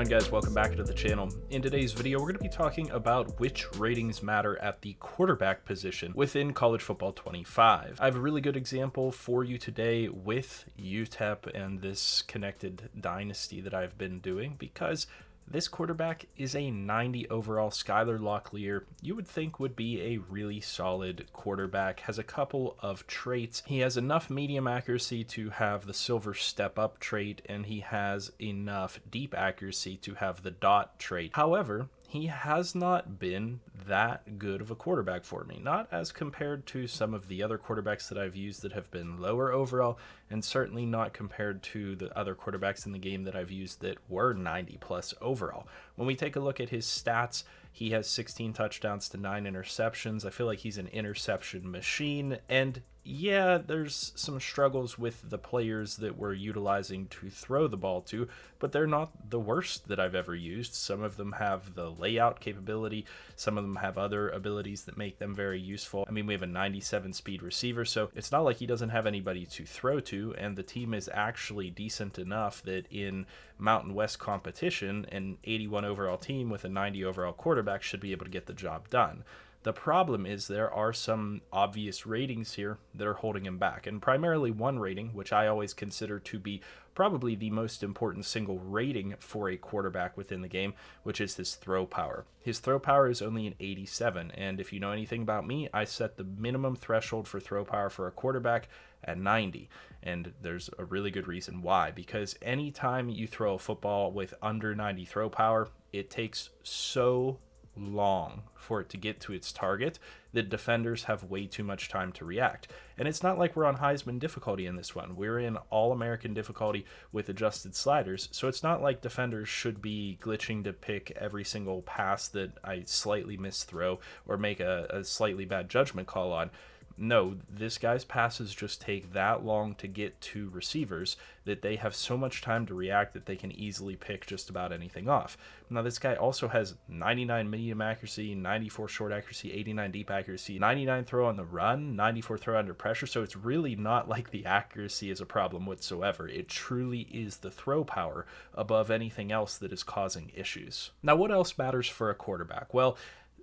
on, guys? Welcome back to the channel. In today's video, we're going to be talking about which ratings matter at the quarterback position within College Football 25. I have a really good example for you today with UTEP and this connected Dynasty that I've been doing, because this quarterback is a 90 overall. Skylar Locklear, you would think would be a really solid quarterback, has a couple of traits. He has enough medium accuracy to have the silver step up trait, and he has enough deep accuracy to have the dot trait. However, he has not been that good of a quarterback for me, not as compared to some of the other quarterbacks that I've used that have been lower overall, and certainly not compared to the other quarterbacks in the game that I've used that were 90 plus overall. When we take a look at his stats, he has 16 touchdowns to 9 interceptions. I feel like he's an interception machine, and yeah, there's some struggles with the players that we're utilizing to throw the ball to, but they're not the worst that I've ever used. Some of them have the layout capability. Some of them have other abilities that make them very useful. I mean, we have a 97 speed receiver, so it's not like he doesn't have anybody to throw to, and the team is actually decent enough that in Mountain West competition, an 81 overall team with a 90 overall quarterback should be able to get the job done. The problem is there are some obvious ratings here that are holding him back, and primarily one rating, which I always consider to be probably the most important single rating for a quarterback within the game, which is his throw power. His throw power is only an 87, and if you know anything about me, I set the minimum threshold for throw power for a quarterback at 90, and there's a really good reason why, because anytime you throw a football with under 90 throw power, it takes so long for it to get to its target that defenders have way too much time to react. And it's not like we're on Heisman difficulty in this one. We're in All-American difficulty with adjusted sliders, so it's not like defenders should be glitching to pick every single pass that I slightly misthrow or make a slightly bad judgment call on. No, this guy's passes just take that long to get to receivers that they have so much time to react that they can easily pick just about anything off. Now, this guy also has 99 medium accuracy, 94 short accuracy, 89 deep accuracy, 99 throw on the run, 94 throw under pressure, so it's really not like the accuracy is a problem whatsoever. It truly is the throw power above anything else that is causing issues. Now, what else matters for a quarterback? Well,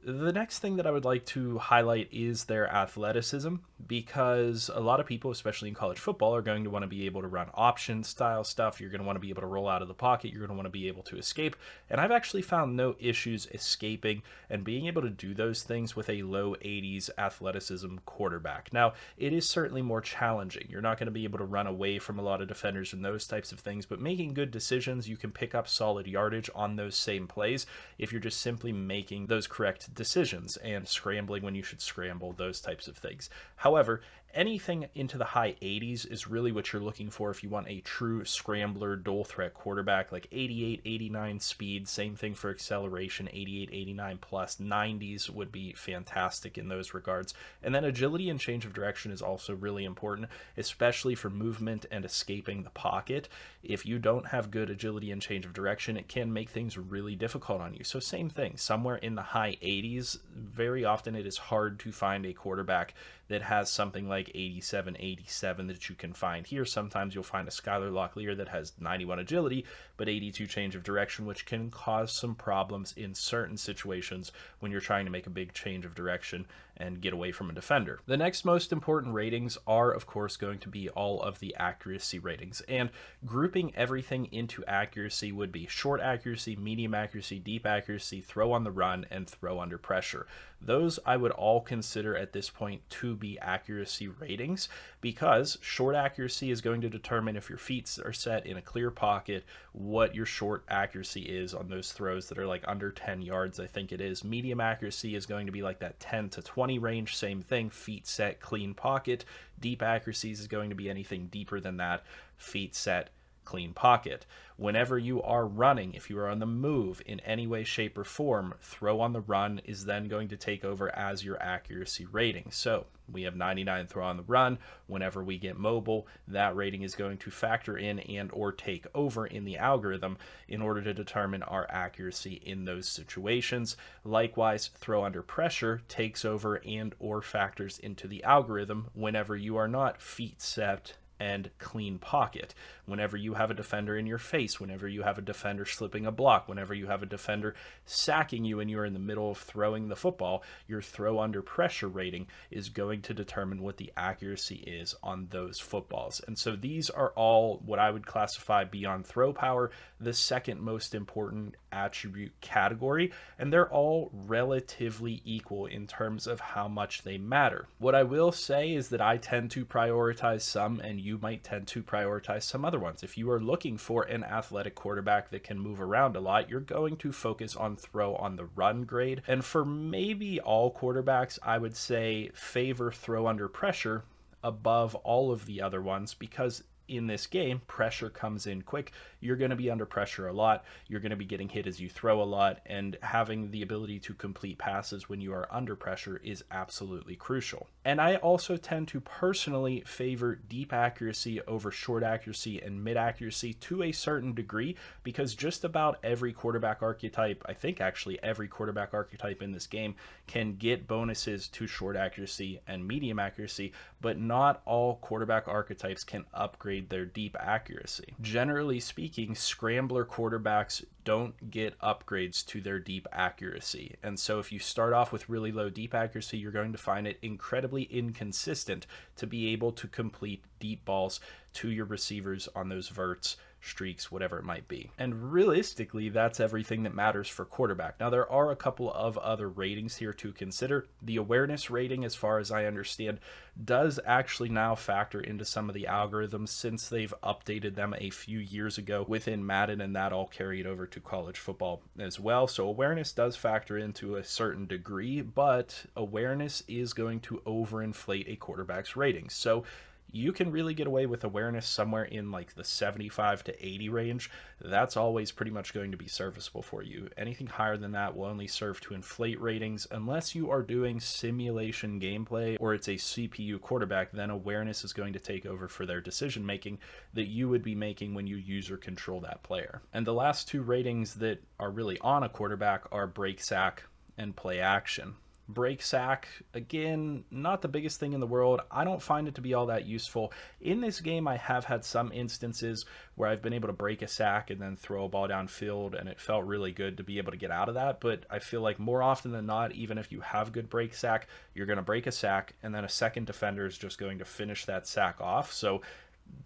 the next thing that I would like to highlight is their athleticism, because a lot of people, especially in college football, are going to want to be able to run option style stuff. You're going to want to be able to roll out of the pocket. You're going to want to be able to escape. And I've actually found no issues escaping and being able to do those things with a low 80s athleticism quarterback. Now, it is certainly more challenging. You're not going to be able to run away from a lot of defenders and those types of things, but making good decisions, you can pick up solid yardage on those same plays if you're just simply making those correct decisions and scrambling when you should scramble, those types of things. However, anything into the high 80s is really what you're looking for if you want a true scrambler, dual threat quarterback, like 88, 89 speed, same thing for acceleration, 88, 89 plus. 90s would be fantastic in those regards. And then agility and change of direction is also really important, especially for movement and escaping the pocket. If you don't have good agility and change of direction, it can make things really difficult on you. So same thing, somewhere in the high 80s, very often it is hard to find a quarterback that has something like 87 that you can find here. Sometimes you'll find a Skylar Locklear that has 91 agility, but 82 change of direction, which can cause some problems in certain situations when you're trying to make a big change of direction and get away from a defender. The next most important ratings are, of course, going to be all of the accuracy ratings, and grouping everything into accuracy would be short accuracy, medium accuracy, deep accuracy, throw on the run, and throw under pressure. Those I would all consider at this point to be accuracy ratings, because short accuracy is going to determine if your feet are set in a clear pocket, what your short accuracy is on those throws that are like under 10 yards, I think it is. Medium accuracy is going to be like that 10 to 20 range, same thing, feet set, clean pocket. Deep accuracies is going to be anything deeper than that, feet set, clean pocket. Whenever you are running, if you are on the move in any way, shape, or form, throw on the run is then going to take over as your accuracy rating. So we have 99 throw on the run. Whenever we get mobile, that rating is going to factor in and or take over in the algorithm in order to determine our accuracy in those situations. Likewise, throw under pressure takes over and or factors into the algorithm whenever you are not feet set and clean pocket. Whenever you have a defender in your face, whenever you have a defender slipping a block, whenever you have a defender sacking you and you're in the middle of throwing the football, your throw under pressure rating is going to determine what the accuracy is on those footballs. And so these are all what I would classify beyond throw power, the second most important attribute category, and they're all relatively equal in terms of how much they matter. What I will say is that I tend to prioritize some, and you might tend to prioritize some other ones. If you are looking for an athletic quarterback that can move around a lot, you're going to focus on throw on the run grade. And for maybe all quarterbacks, I would say favor throw under pressure above all of the other ones, because in this game, pressure comes in quick. You're going to be under pressure a lot. You're going to be getting hit as you throw a lot, and having the ability to complete passes when you are under pressure is absolutely crucial. And I also tend to personally favor deep accuracy over short accuracy and mid accuracy to a certain degree, because just about every quarterback archetype, I think actually every quarterback archetype in this game, can get bonuses to short accuracy and medium accuracy, but not all quarterback archetypes can upgrade their deep accuracy. Generally speaking, scrambler quarterbacks don't get upgrades to their deep accuracy. And so if you start off with really low deep accuracy, you're going to find it incredibly inconsistent to be able to complete deep balls to your receivers on those verts, streaks, whatever it might be. And realistically, that's everything that matters for quarterback. Now, there are a couple of other ratings here to consider. The awareness rating, as far as I understand, does actually now factor into some of the algorithms since they've updated them a few years ago within Madden, and that all carried over to college football as well. So awareness does factor into a certain degree, but awareness is going to overinflate a quarterback's rating. So you can really get away with awareness somewhere in like the 75 to 80 range. That's always pretty much going to be serviceable for you. Anything higher than that will only serve to inflate ratings. Unless you are doing simulation gameplay or it's a CPU quarterback, then awareness is going to take over for their decision making that you would be making when you use or control that player. And the last two ratings that are really on a quarterback are break sack and play action. Break sack, again, not the biggest thing in the world. I don't find it to be all that useful. In this game, I have had some instances where I've been able to break a sack and then throw a ball downfield, and it felt really good to be able to get out of that. But I feel like more often than not, even if you have good break sack, you're going to break a sack, and then a second defender is just going to finish that sack off. So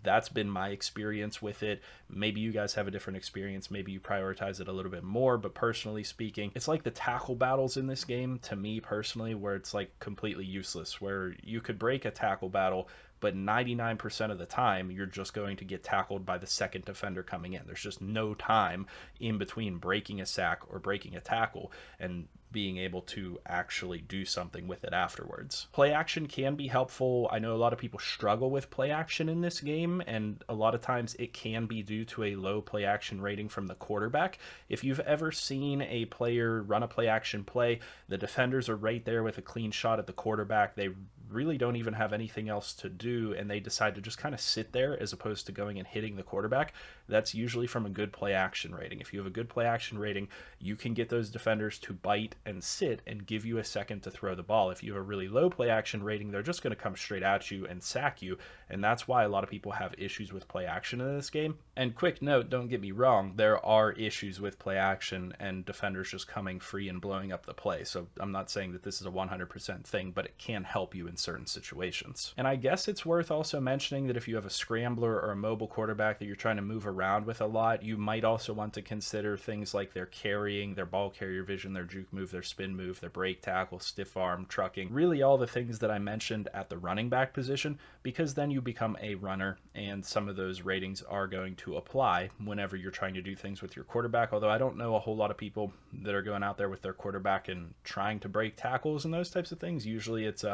that's been my experience with it. Maybe you guys have a different experience. Maybe you prioritize it a little bit more, but personally speaking, it's like the tackle battles in this game, to me personally, where it's like completely useless, where you could break a tackle battle, but 99% of the time, you're just going to get tackled by the second defender coming in. There's just no time in between breaking a sack or breaking a tackle and being able to actually do something with it afterwards. Play action can be helpful. I know a lot of people struggle with play action in this game, and a lot of times it can be due to a low play action rating from the quarterback. If you've ever seen a player run a play action play, the defenders are right there with a clean shot at the quarterback. They really don't even have anything else to do, and they decide to just kind of sit there as opposed to going and hitting the quarterback. That's usually from a good play action rating. If you have a good play action rating, you can get those defenders to bite and sit and give you a second to throw the ball. If you have a really low play action rating, they're just going to come straight at you and sack you, and that's why a lot of people have issues with play action in this game. And quick note, don't get me wrong, there are issues with play action and defenders just coming free and blowing up the play. So I'm not saying that this is a 100% thing, but it can help you in certain situations. And I guess it's worth also mentioning that if you have a scrambler or a mobile quarterback that you're trying to move around with a lot, you might also want to consider things like their carrying, their ball carrier vision, their juke move, their spin move, their break tackle, stiff arm, trucking, really all the things that I mentioned at the running back position, because then you become a runner and some of those ratings are going to apply whenever you're trying to do things with your quarterback. Although I don't know a whole lot of people that are going out there with their quarterback and trying to break tackles and those types of things. Usually it's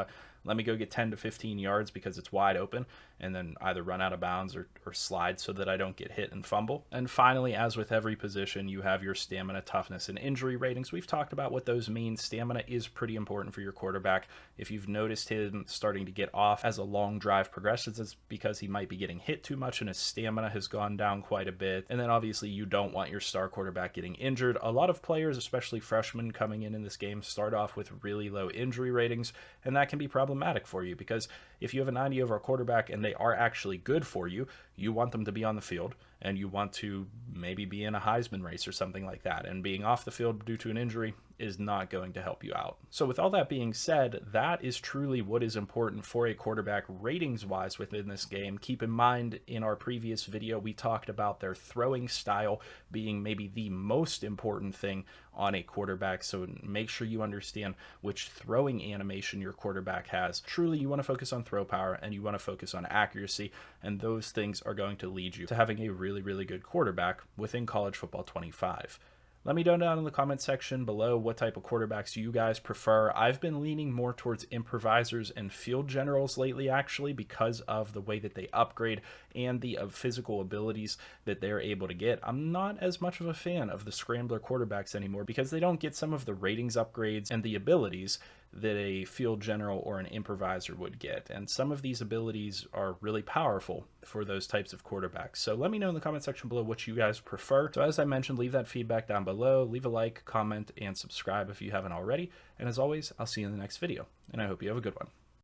let me go get 10 to 15 yards because it's wide open, and then either run out of bounds or slide so that I don't get hit and fumble. And finally, as with every position, you have your stamina, toughness, and injury ratings. We've talked about what what those mean. Stamina is pretty important for your quarterback. If you've noticed him starting to get off as a long drive progresses, it's because he might be getting hit too much and his stamina has gone down quite a bit. And then obviously you don't want your star quarterback getting injured. A lot of players, especially freshmen coming in this game, start off with really low injury ratings, and that can be problematic for you because if you have a 90 overall quarterback and they are actually good for you, you want them to be on the field and you want to maybe be in a Heisman race or something like that. And being off the field due to an injury is not going to help you out. So with all that being said, that is truly what is important for a quarterback ratings wise within this game. Keep in mind, in our previous video, we talked about their throwing style being maybe the most important thing on a quarterback. So make sure you understand which throwing animation your quarterback has. Truly, you want to focus on throw power and you want to focus on accuracy, and those things are going to lead you to having a really, really good quarterback within college football 25. Let me know down in the comment section below what type of quarterbacks you guys prefer. I've been leaning more towards improvisers and field generals lately, actually, because of the way that they upgrade and the physical abilities that they're able to get. I'm not as much of a fan of the scrambler quarterbacks anymore because they don't get some of the ratings upgrades and the abilities that a field general or an improviser would get. And some of these abilities are really powerful for those types of quarterbacks. So let me know in the comment section below what you guys prefer. So as I mentioned, leave that feedback down below. Leave a like, comment, and subscribe if you haven't already. And as always, I'll see you in the next video. And I hope you have a good one.